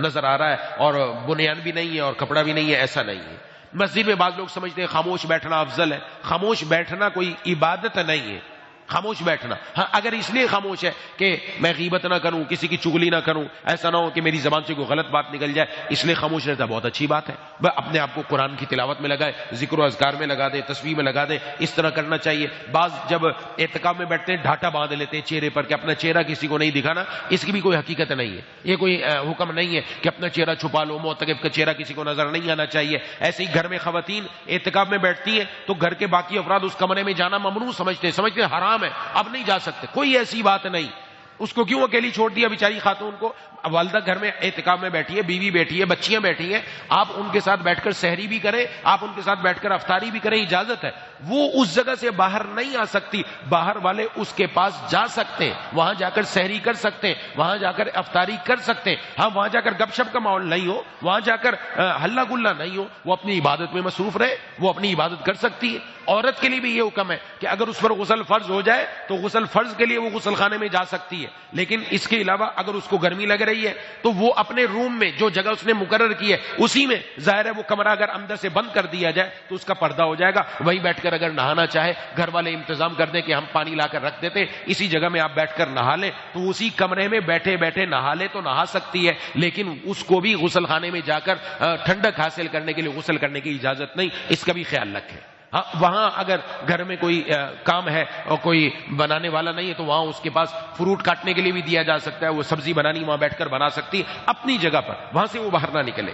نظر آ رہا ہے اور بنیان بھی نہیں ہے اور کپڑا بھی نہیں ہے, ایسا نہیں ہے. مسجد میں بعض لوگ سمجھتے ہیں خاموش بیٹھنا افضل ہے. خاموش بیٹھنا کوئی عبادت نہیں ہے. خاموش بیٹھنا, ہاں اگر اس لیے خاموش ہے کہ میں غیبت نہ کروں, کسی کی چغلی نہ کروں, ایسا نہ ہو کہ میری زبان سے کوئی غلط بات نکل جائے, اس لیے خاموش رہتا, بہت اچھی بات ہے. وہ اپنے آپ کو قرآن کی تلاوت میں لگائے, ذکر و اذکار میں لگا دے, تسبیح میں لگا دے, اس طرح کرنا چاہیے. بعض جب اعتکاف میں بیٹھتے ہیں ڈھاٹا باندھ لیتے ہیں چہرے پر کہ اپنا چہرہ کسی کو نہیں دکھانا. اس کی بھی کوئی حقیقت نہیں ہے, یہ کوئی حکم نہیں ہے کہ اپنا چہرہ چھپا لو. معتکف کا چہرہ کسی کو نظر نہیں آنا چاہیے. ایسے ہی گھر میں خواتین اعتکاف میں بیٹھتی ہیں تو گھر کے باقی افراد اس کمرے میں جانا ممنوع سمجھتے ہیں حرام ہے, اب نہیں جا سکتے. کوئی ایسی بات نہیں. اس کو کیوں اکیلی چھوڑ دیا بیچاری خاتون کو؟ والدہ گھر میں اعتکاف میں بیٹھی ہے, بیوی بیٹھی ہے, بچیاں بیٹھی ہیں, آپ ان کے ساتھ بیٹھ کر سحری بھی کریں, آپ ان کے ساتھ بیٹھ کر افطاری بھی کریں, اجازت ہے. وہ اس جگہ سے باہر نہیں آ سکتی, باہر والے اس کے پاس جا سکتے ہیں, وہاں جا کر سحری کر سکتے ہیں, وہاں جا کر افطاری کر سکتے ہیں. ہاں وہاں جا کر گپ شپ کا ماحول نہیں ہو, وہاں جا کر ہلہ گلہ نہیں ہو, وہ اپنی عبادت میں مصروف رہے, وہ اپنی عبادت کر سکتی ہے. عورت کے لیے بھی یہ حکم ہے کہ اگر اس پر غسل فرض ہو جائے تو غسل فرض کے لیے وہ غسل خانے میں جا سکتی ہے. لیکن اس کے علاوہ اگر اس کو گرمی لگ رہی ہے تو وہ اپنے روم میں جو جگہ اس نے مقرر کی ہے اسی میں, ظاہر ہے وہ کمرہ اگر اندر سے بند کر دیا جائے تو اس کا پردہ ہو جائے گا, وہی بیٹھ کر اگر نہانا چاہے, گھر والے انتظام کر دیں کہ ہم پانی لا کر رکھ دیتے, اسی جگہ میں آپ بیٹھ کر نہا لیں, تو اسی کمرے میں بیٹھے بیٹھے نہا لے تو نہا سکتی ہے. لیکن اس کو بھی غسل خانے میں جا کر ٹھنڈک حاصل کرنے کے لیے غسل کرنے کی اجازت نہیں. اس کا بھی خیال رکھیں. ہاں وہاں اگر گھر میں کوئی کام ہے اور کوئی بنانے والا نہیں ہے تو وہاں اس کے پاس فروٹ کاٹنے کے لیے بھی دیا جا سکتا ہے, وہ سبزی بنانی وہاں بیٹھ کر بنا سکتی ہے اپنی جگہ پر, وہاں سے وہ باہر نہ نکلے.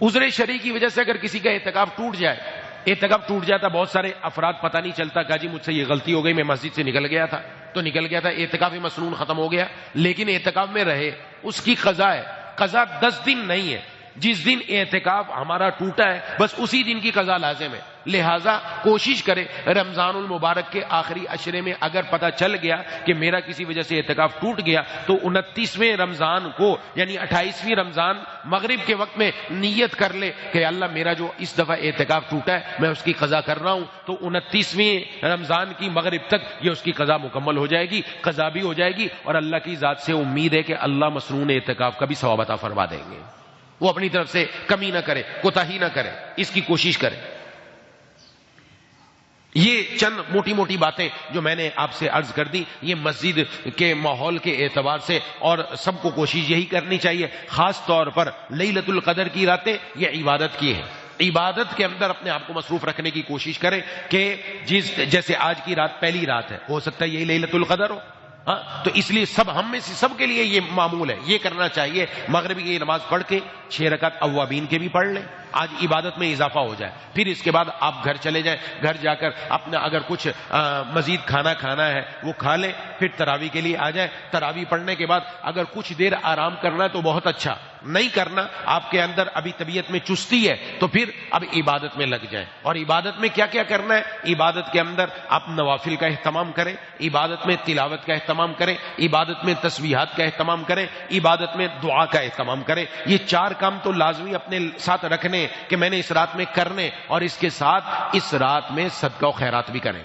عذر شرعی کی وجہ سے اگر کسی کا اعتکاف ٹوٹ جائے, اعتکاف ٹوٹ جاتا, بہت سارے افراد پتہ نہیں چلتا کہ جی مجھ سے یہ غلطی ہو گئی, میں مسجد سے نکل گیا تھا تو نکل گیا تھا, اعتکاف مسنون ختم ہو گیا. لیکن اعتکاف میں رہے, اس کی قضا ہے. قضا 10 دن نہیں ہے, جس دن اعتکاف ہمارا ٹوٹا ہے بس اسی دن کی قضا لازم ہے. لہٰذا کوشش کرے رمضان المبارک کے آخری عشرے میں اگر پتہ چل گیا کہ میرا کسی وجہ سے اعتکاف ٹوٹ گیا تو 29ویں رمضان کو یعنی 28ویں رمضان مغرب کے وقت میں نیت کر لے کہ اللہ میرا جو اس دفعہ اعتکاف ٹوٹا ہے میں اس کی قضا کر رہا ہوں, تو 29ویں رمضان کی مغرب تک یہ اس کی قضا مکمل ہو جائے گی, قضا بھی ہو جائے گی, اور اللہ کی ذات سے امید ہے کہ اللہ مسنون اعتکاف کا بھی ثواب عطا فرما دیں گے. وہ اپنی طرف سے کمی نہ کرے, کوتاہی نہ کرے, اس کی کوشش کرے. یہ چند موٹی موٹی باتیں جو میں نے آپ سے عرض کر دی, یہ مسجد کے ماحول کے اعتبار سے, اور سب کو کوشش یہی کرنی چاہیے. خاص طور پر لیلۃ القدر کی راتیں یہ عبادت کی ہیں, عبادت کے اندر اپنے آپ کو مصروف رکھنے کی کوشش کریں کہ جیسے آج کی رات پہلی رات ہے, ہو سکتا ہے یہی لیلۃ القدر ہو. ہاں تو اس لیے ہم میں سے سب کے لیے یہ معمول ہے, یہ کرنا چاہیے. مغرب کی نماز پڑھ کے 6 رکعت اوابین کے بھی پڑھ لیں, آج عبادت میں اضافہ ہو جائے. پھر اس کے بعد آپ گھر چلے جائیں, گھر جا کر اپنا اگر کچھ مزید کھانا ہے وہ کھا لیں, پھر تراویح کے لیے آ جائیں. تراویح پڑھنے کے بعد اگر کچھ دیر آرام کرنا ہے تو بہت اچھا, نہیں کرنا, آپ کے اندر ابھی طبیعت میں چستی ہے تو پھر اب عبادت میں لگ جائیں. اور عبادت میں کیا کیا کرنا ہے؟ عبادت کے اندر آپ نوافل کا اہتمام کریں, عبادت میں تلاوت کا اہتمام کریں, عبادت میں تسبیحات کا اہتمام کریں, عبادت میں دعا کا اہتمام کریں. یہ 4 کام تو لازمی اپنے ساتھ رکھنے کہ میں نے اس رات میں کرنے, اور اس کے ساتھ اس رات میں صدقہ و خیرات بھی کریں,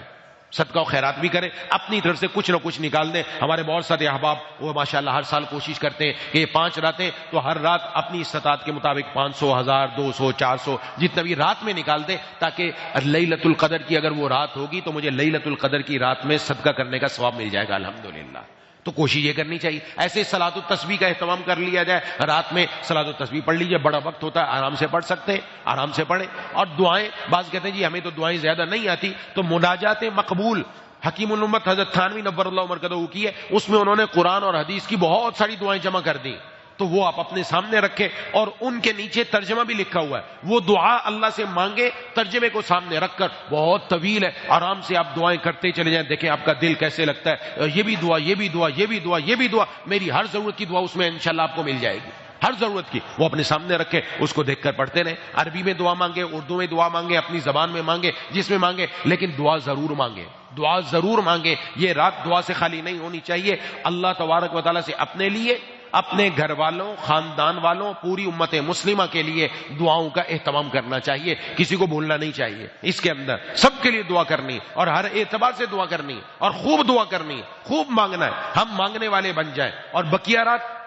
صدقہ و خیرات بھی کریں, اپنی طرف سے کچھ نہ کچھ نکال دیں. ہمارے بہت سارے احباب وہ ماشاءاللہ ہر سال کوشش کرتے ہیں کہ یہ 5 راتیں تو ہر رات اپنی استطاعت کے مطابق 500, 1000, 200, 400 جتنا بھی رات میں نکال دیں, تاکہ لیلۃ القدر کی اگر وہ رات ہوگی تو مجھے لیلۃ القدر کی رات میں صدقہ کرنے کا ثواب مل جائے گا الحمدللہ. تو کوشش یہ کرنی چاہیے. ایسے صلاۃ التسبیح کا اہتمام کر لیا جائے, رات میں صلاۃ التسبیح پڑھ لیجیے, بڑا وقت ہوتا ہے, آرام سے پڑھ سکتے ہیں, آرام سے پڑھیں. اور دعائیں, بعض کہتے ہیں جی ہمیں تو دعائیں زیادہ نہیں آتی, تو مناجات مقبول حکیم الامت حضرت تھانوی نور اللہ مرکزہ کی ہے, اس میں انہوں نے قرآن اور حدیث کی بہت ساری دعائیں جمع کر دی. تو وہ آپ اپنے سامنے رکھیں، اور ان کے نیچے ترجمہ بھی لکھا ہوا ہے، وہ دعا اللہ سے مانگے، ترجمے کو سامنے رکھ کر، بہت طویل ہے، آرام سے آپ دعائیں کرتے چلے جائیں، دیکھیں آپ کا دل کیسے لگتا ہے، یہ بھی دعا، یہ بھی دعا، یہ بھی دعا، یہ بھی دعا، میری ہر ضرورت کی دعا اس میں انشاءاللہ آپ کو مل جائے گی، ہر ضرورت کی وہ اپنے سامنے رکھے، اس کو دیکھ کر پڑھتے رہیں، عربی میں دعا مانگے، اردو میں دعا مانگے، اپنی زبان میں مانگے، جس میں مانگے، لیکن دعا ضرور مانگے، دعا ضرور مانگے۔ یہ رات دعا سے خالی نہیں ہونی چاہیے، اللہ تبارک و تعالیٰ سے اپنے لیے، اپنے گھر والوں، خاندان والوں، پوری امت مسلمہ کے لیے دعاؤں کا اہتمام کرنا چاہیے، کسی کو بھولنا نہیں چاہیے، اس کے اندر سب کے لیے دعا کرنی اور ہر اعتبار سے دعا کرنی اور خوب دعا کرنی، خوب مانگنا ہے، ہم مانگنے والے بن جائیں۔ اور بقیہ رات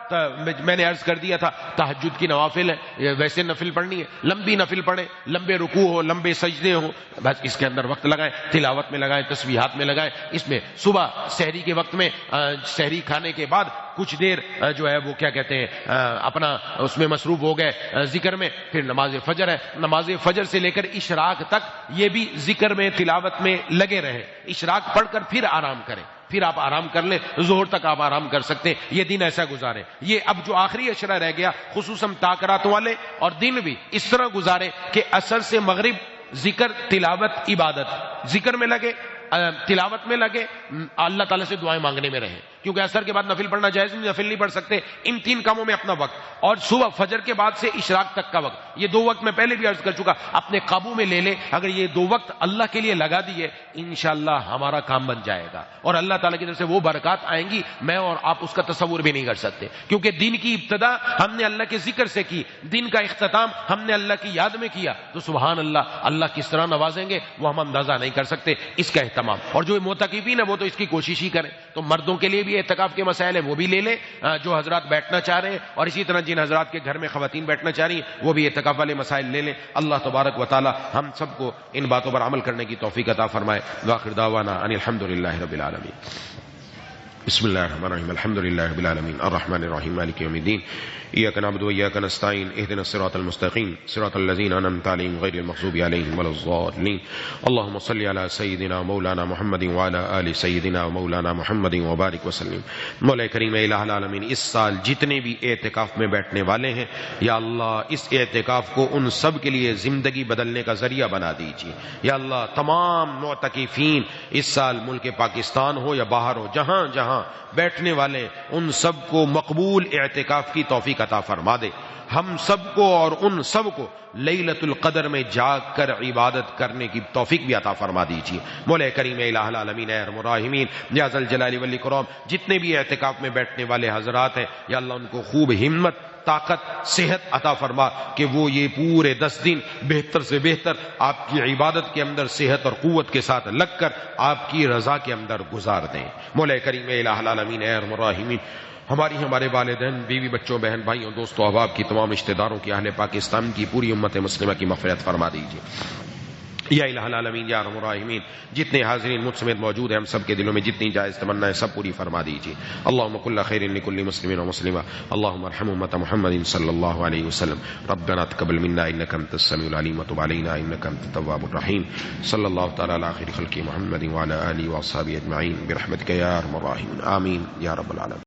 میں نے عرض کر دیا تھا تہجد کی نوافل ہے، ویسے نفل پڑھنی ہے، لمبی نفل پڑھیں، لمبے رکوع ہو، لمبے سجدے ہوں، بس اس کے اندر وقت لگائیں، تلاوت میں لگائیں، تسبیحات میں لگائیں، اس میں صبح سحری کے وقت میں سحری کھانے کے بعد کچھ دیر جو ہے وہ کیا کہتے ہیں اپنا اس میں مصروف ہو گئے ذکر میں، پھر نماز فجر ہے، نماز فجر سے لے کر اشراق تک یہ بھی ذکر میں، تلاوت میں لگے رہیں، اشراق پڑھ کر پھر آرام کریں، پھر آپ آرام کر لیں، ظہر تک آپ آرام کر سکتے ہیں، یہ دن ایسا گزارے۔ یہ اب جو آخری عشرہ رہ گیا خصوصاً تاکرات والے، اور دن بھی اس طرح گزارے کہ عصر سے مغرب ذکر، تلاوت، عبادت، ذکر میں لگے، تلاوت میں لگے، اللہ تعالیٰ سے دعائیں مانگنے میں رہیں، کیونکہ عصر کے بعد نفل پڑھنا جائز نہیں، نفل نہیں پڑھ سکتے، ان تین کاموں میں اپنا وقت، اور صبح فجر کے بعد سے اشراق تک کا وقت، یہ دو وقت میں پہلے بھی عرض کر چکا، اپنے قابو میں لے لیں، اگر یہ دو وقت اللہ کے لیے لگا دیے انشاءاللہ ہمارا کام بن جائے گا، اور اللہ تعالیٰ کی طرف سے وہ برکات آئیں گی میں اور آپ اس کا تصور بھی نہیں کر سکتے، کیونکہ دین کی ابتدا ہم نے اللہ کے ذکر سے کی، دین کا اختتام ہم نے اللہ کی یاد میں کیا، تو سبحان اللہ، اللہ کس طرح نوازیں گے وہ ہم اندازہ نہیں کر سکتے، اس کا اہتمام۔ اور جو معتکفین ہیں وہ تو اس کی کوشش ہی کریں، تو مردوں کے لیے بھی اعتکاف کے مسائل ہیں وہ بھی لے لیں، جو حضرات بیٹھنا چاہ رہے ہیں، اور اسی طرح جن حضرات کے گھر میں خواتین بیٹھنا چاہ رہی ہیں وہ بھی اعتکاف والے مسائل لے لیں۔ اللہ تبارک و تعالی ہم سب کو ان باتوں پر عمل کرنے کی توفیق عطا فرمائے۔ وآخر دعوانا ان الحمدللہ رب العالمین۔ بسم اللہ الرحمن الرحیم، الحمد للہ رب العالمین، الرحمن الرحیم، مالک یوم الدین، ایاک نعبد و ایاک نستعین، اہدنا الصراط المستقیم، صراط الذین انعمت علیہم غیر المغضوب علیہم ولا الضالین۔ اللہم صل علی سیدنا مولانا محمد وعلی آل سیدنا مولانا محمد وبارک وسلم۔ مولا کریم الہ العالمین، اس سال جتنے بھی اعتکاف میں بیٹھنے والے ہیں یا اللہ اس اعتکاف کو ان سب کے لیے زندگی بدلنے کا ذریعہ بنا دیجیے یا اللہ۔ تمام معتکفین اس سال ملک پاکستان ہو یا باہر ہو، جہاں جہاں بیٹھنے والے ان سب کو مقبول اعتکاف کی توفیق عطا فرما دے، ہم سب کو اور ان سب کو لیلۃ القدر میں جاگ کر عبادت کرنے کی توفیق بھی عطا فرما دیجیے۔ مولا کریم الہ العالمین، اے ارحم الراحمین، یا ذا الجلال والاکرام، جتنے بھی اعتکاف میں بیٹھنے والے حضرات ہیں یا اللہ ان کو خوب ہمت، طاقت، صحت عطا فرما کہ وہ یہ پورے 10 دن بہتر سے بہتر آپ کی عبادت کے اندر صحت اور قوت کے ساتھ لگ کر آپ کی رضا کے اندر گزار دیں۔ مولا کریم الہ العالمین، اے ارحم الراحمین، ہمارے والدین، بیوی، بچوں، بہن، بھائیوں، دوستوں، احباب کی تمام رشتہ داروں کی، اہل پاکستان کی پوری امت مسلمہ کی مغفرت فرما دیجیے۔ یا الہ العالمین، یا ارحم الراحمین، جتنے حاضرین مجھ سمیت موجود ہیں ہم سب کے دلوں میں جتنی جائز تمنا ہے سب پوری فرما دیجیے۔ اللہم کل خیر لکل مسلم و مسلمہ، اللہم ارحم امت محمد صلی اللہ علیہ وسلم، ربنا تقبل منا انک انت السمیع العلیم وتب علینا انک انت التواب الرحیم، صلی اللہ تعالی علی خیر خلق محمد وعلی آلہ واصحابہ اجمعین برحمتک یا ارحم الراحمین، آمین یا رب العالمین۔